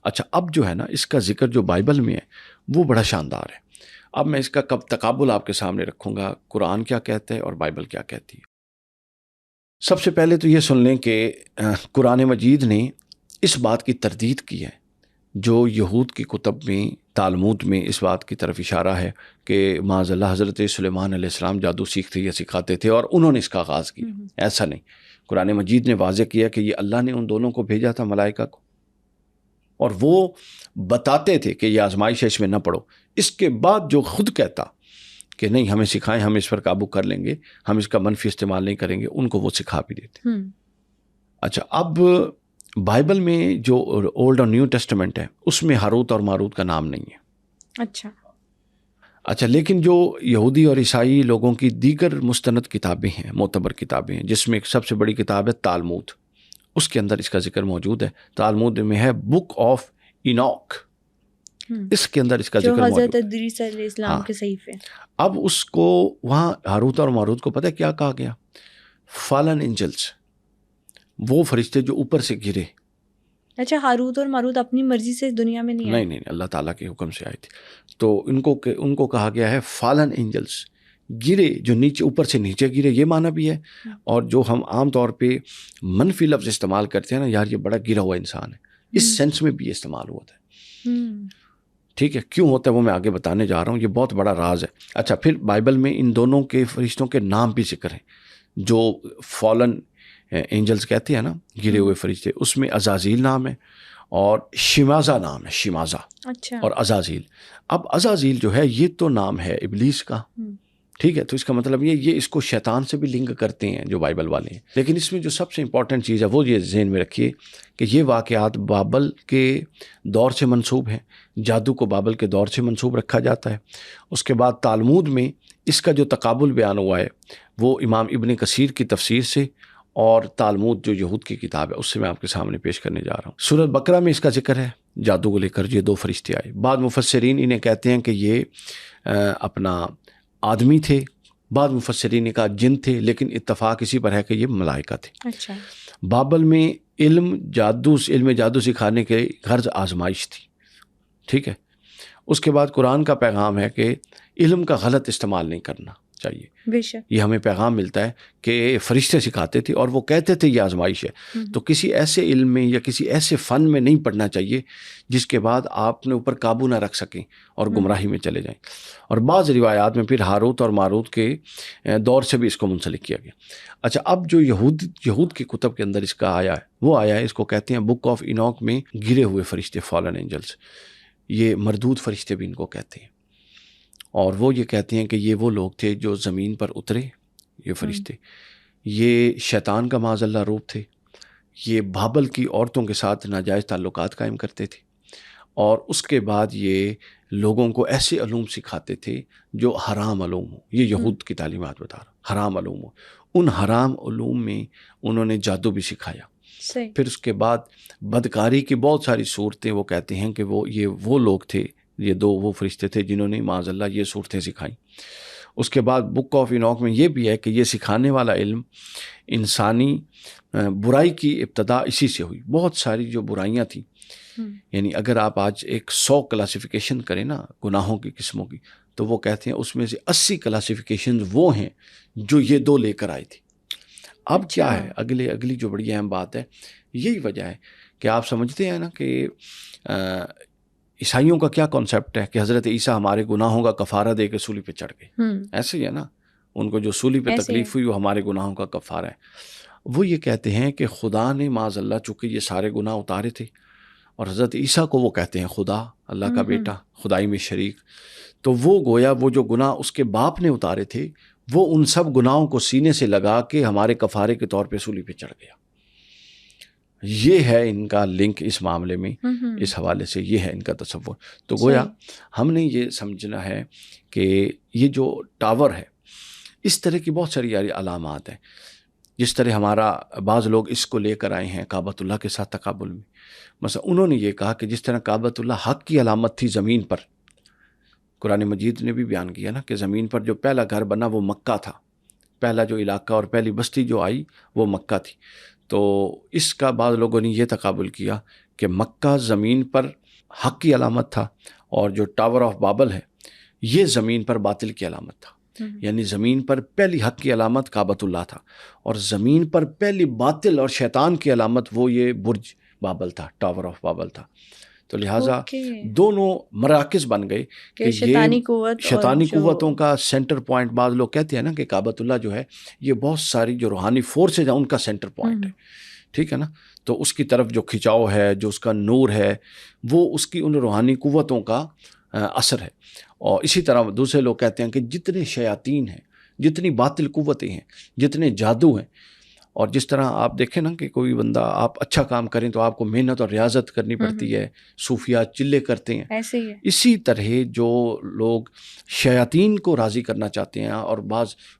اچھا اب جو ہے نا اس کا ذکر جو بائبل میں ہے وہ بڑا شاندار ہے. اب میں اس کا کب تقابل آپ کے سامنے رکھوں گا، قرآن کیا کہتا ہے اور بائبل کیا کہتی ہے. سب سے پہلے تو یہ سن لیں کہ قرآن مجید نے اس بات کی تردید کی ہے جو یہود کی کتب میں تالمود میں اس بات کی طرف اشارہ ہے کہ معاذ اللہ حضرت سلیمان علیہ السلام جادو سیکھتے یا سکھاتے تھے اور انہوں نے اس کا آغاز کیا. ایسا نہیں، قرآن مجید نے واضح کیا کہ یہ اللہ نے ان دونوں کو بھیجا تھا ملائکہ کو، اور وہ بتاتے تھے کہ یہ آزمائش ہے اس میں نہ پڑو. اس کے بعد جو خود کہتا کہ نہیں ہمیں سکھائیں، ہم اس پر قابو کر لیں گے، ہم اس کا منفی استعمال نہیں کریں گے، ان کو وہ سکھا بھی دیتے. اچھا اب بائبل میں جو اولڈ اور نیو ٹیسٹمنٹ ہے اس میں ہاروت اور ماروت کا نام نہیں ہے. اچھا لیکن جو یہودی اور عیسائی لوگوں کی دیگر مستند کتابیں ہیں، معتبر کتابیں ہیں، جس میں ایک سب سے بڑی کتاب ہے تالمود، اس کے اندر اس کا ذکر موجود ہے. تالمود میں ہے بک آف اینوک، اس کے اندر اس کا ذکر موجود ہے، حضرت ادریس علیہ السلام کے صحیفے. اب اس کو وہاں ہاروت اور ماروت کو پتہ ہے کیا کہا گیا؟ فالن اینجلز، وہ فرشتے جو اوپر سے گرے. اچھا ہاروت اور ماروت اپنی مرضی سے دنیا میں نہیں آئے؟ نہیں، اللہ تعالیٰ کے حکم سے آئے تھے. تو ان کو کہا گیا ہے فالن اینجلز، گرے جو نیچے، اوپر سے نیچے گرے، یہ معنی بھی ہے. اور جو ہم عام طور پہ منفی لفظ استعمال کرتے ہیں نا، یار یہ بڑا گرا ہوا انسان ہے، اس سینس میں بھی استعمال ہوتا ہے. ٹھیک ہے، کیوں ہوتا ہے وہ میں آگے بتانے جا رہا ہوں، یہ بہت بڑا راز ہے. اچھا پھر بائبل میں ان دونوں کے فرشتوں کے نام بھی ذکر ہیں جو فالن اینجلز کہتے ہیں نا، گرے ہوئے فرشتے. اس میں عزازیل نام ہے اور شمازہ نام ہے، شمازہ اور عزازیل. اب عزازیل جو ہے یہ تو نام ہے ابلیس کا، ٹھیک ہے. تو اس کا مطلب یہ اس کو شیطان سے بھی لنک کرتے ہیں جو بائبل والے ہیں. لیکن اس میں جو سب سے امپورٹنٹ چیز ہے وہ یہ ذہن میں رکھیے کہ یہ واقعات بابل کے دور سے منسوب ہیں، جادو کو بابل کے دور سے منسوب رکھا جاتا ہے. اس کے بعد تالمود میں اس کا جو تقابل بیان ہوا ہے وہ امام ابن کثیر کی تفسیر سے اور تالمود جو یہود کی کتاب ہے اس سے میں آپ کے سامنے پیش کرنے جا رہا ہوں. سورۃ بقرہ میں اس کا ذکر ہے، جادو کو لے کر یہ دو فرشتے آئے. بعض مفسرین انہیں کہتے ہیں کہ یہ اپنا آدمی تھے، بعض مفسرین نے کہا جن تھے، لیکن اتفاق اسی پر ہے کہ یہ ملائکہ تھے. بابل میں علم جادو سکھانے کے غرض آزمائش تھی، ٹھیک ہے. اس کے بعد قرآن کا پیغام ہے کہ علم کا غلط استعمال نہیں کرنا چاہیے. بے شک یہ ہمیں پیغام ملتا ہے کہ فرشتے سکھاتے تھے اور وہ کہتے تھے یہ آزمائش ہے. تو کسی ایسے علم میں یا کسی ایسے فن میں نہیں پڑھنا چاہیے جس کے بعد آپ اپنے اوپر قابو نہ رکھ سکیں اور گمراہی میں چلے جائیں. اور بعض روایات میں پھر ہاروت اور ماروت کے دور سے بھی اس کو منسلک کیا گیا. اچھا اب جو یہود کی کتب کے اندر اس کا آیا ہے وہ آیا ہے، اس کو کہتے ہیں بک آف اینوک میں گرے ہوئے فرشتے، فالن اینجلز. یہ مردود فرشتے بھی ان کو کہتے ہیں. اور وہ یہ کہتے ہیں کہ یہ وہ لوگ تھے جو زمین پر اترے، یہ فرشتے، یہ شیطان کا معاذ اللہ روپ تھے. یہ بابل کی عورتوں کے ساتھ ناجائز تعلقات قائم کرتے تھے اور اس کے بعد یہ لوگوں کو ایسے علوم سکھاتے تھے جو حرام علوم ہوں. یہ یہود کی تعلیمات بتا رہا، حرام علوم ہوں. ان حرام علوم میں انہوں نے جادو بھی سکھایا. پھر اس کے بعد بدکاری کی بہت ساری صورتیں، وہ کہتے ہیں کہ وہ لوگ تھے، یہ دو وہ فرشتے تھے جنہوں نے معاذ اللہ یہ صورتیں سکھائیں. اس کے بعد بک آف اینوک میں یہ بھی ہے کہ یہ سکھانے والا علم انسانی برائی کی ابتدا اسی سے ہوئی. بہت ساری جو برائیاں تھیں، یعنی اگر آپ آج 100 کلاسیفیکیشن کریں نا گناہوں کی قسموں کی، تو وہ کہتے ہیں اس میں سے 80 کلاسیفیکیشن وہ ہیں جو یہ دو لے کر آئے تھے. اب کیا ہے اگلی جو بڑی اہم بات ہے، یہی وجہ ہے کہ آپ سمجھتے ہیں نا کہ عیسائیوں کا کیا کانسیپٹ ہے کہ حضرت عیسیٰ ہمارے گناہوں کا کفارہ دے کے سولی پہ چڑھ گئے. ایسے ہی ہے نا، ان کو جو سولی پہ تکلیف ہوئی وہ ہمارے گناہوں کا کفارہ ہے. وہ یہ کہتے ہیں کہ خدا نے معاذ اللہ چونکہ یہ سارے گناہ اتارے تھے، اور حضرت عیسیٰ کو وہ کہتے ہیں خدا، اللہ کا بیٹا، خدائی میں شریک. تو وہ گویا وہ جو گناہ اس کے باپ نے اتارے تھے وہ ان سب گناہوں کو سینے سے لگا کے ہمارے کفارے کے طور پہ سولی پہ چڑھ گیا. یہ ہے ان کا لنک اس معاملے میں، اس حوالے سے یہ ہے ان کا تصور. تو گویا ہم نے یہ سمجھنا ہے کہ یہ جو ٹاور ہے، اس طرح کی بہت ساری علامات ہیں. جس طرح ہمارا بعض لوگ اس کو لے کر آئے ہیں کعبۃ اللہ کے ساتھ تقابل میں. مثلا انہوں نے یہ کہا کہ جس طرح کعبۃ اللہ حق کی علامت تھی زمین پر، قرآن مجید نے بھی بیان کیا نا کہ زمین پر جو پہلا گھر بنا وہ مکہ تھا، پہلا جو علاقہ اور پہلی بستی جو آئی وہ مکہ تھی. تو اس کا بعض لوگوں نے یہ تقابل کیا کہ مکہ زمین پر حق کی علامت تھا اور جو ٹاور آف بابل ہے یہ زمین پر باطل کی علامت تھا. یعنی زمین پر پہلی حق کی علامت کعبۃ اللہ تھا اور زمین پر پہلی باطل اور شیطان کی علامت وہ یہ برج بابل تھا, ٹاور آف بابل تھا. تو لہٰذا دونوں مراکز بن گئے کہ شیطانی قوتوں کا سینٹر پوائنٹ. بعض لوگ کہتے ہیں نا کہ کعبۃ اللہ جو ہے یہ بہت ساری جو روحانی فورسز ہیں ان کا سینٹر پوائنٹ ہے, ٹھیک ہے نا. تو اس کی طرف جو کھچاؤ ہے, جو اس کا نور ہے, وہ اس کی ان روحانی قوتوں کا اثر ہے. اور اسی طرح دوسرے لوگ کہتے ہیں کہ جتنے شیاطین ہیں, جتنی باطل قوتیں ہیں, جتنے جادو ہیں, اور جس طرح آپ دیکھیں نا کہ کوئی بندہ آپ اچھا کام کریں تو آپ کو محنت اور ریاضت کرنی پڑتی ہے, صوفیہ چلے کرتے ہیں, ایسے ہی ہے. اسی طرح جو لوگ شیاطین کو راضی کرنا چاہتے ہیں اور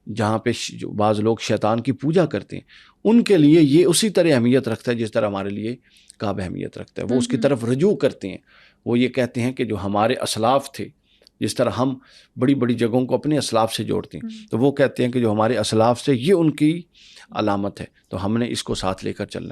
جہاں پہ بعض لوگ شیطان کی پوجا کرتے ہیں ان کے لیے یہ اسی طرح اہمیت رکھتا ہے جس طرح ہمارے لیے کعبہ اہمیت رکھتا ہے. وہ اس کی طرف رجوع کرتے ہیں, وہ یہ کہتے ہیں کہ جو ہمارے اسلاف تھے, جس طرح ہم بڑی بڑی جگہوں کو اپنے اسلاف سے جوڑتے ہیں, تو وہ کہتے ہیں کہ جو ہمارے اسلاف سے یہ ان کی علامت ہے, تو ہم نے اس کو ساتھ لے کر چلنا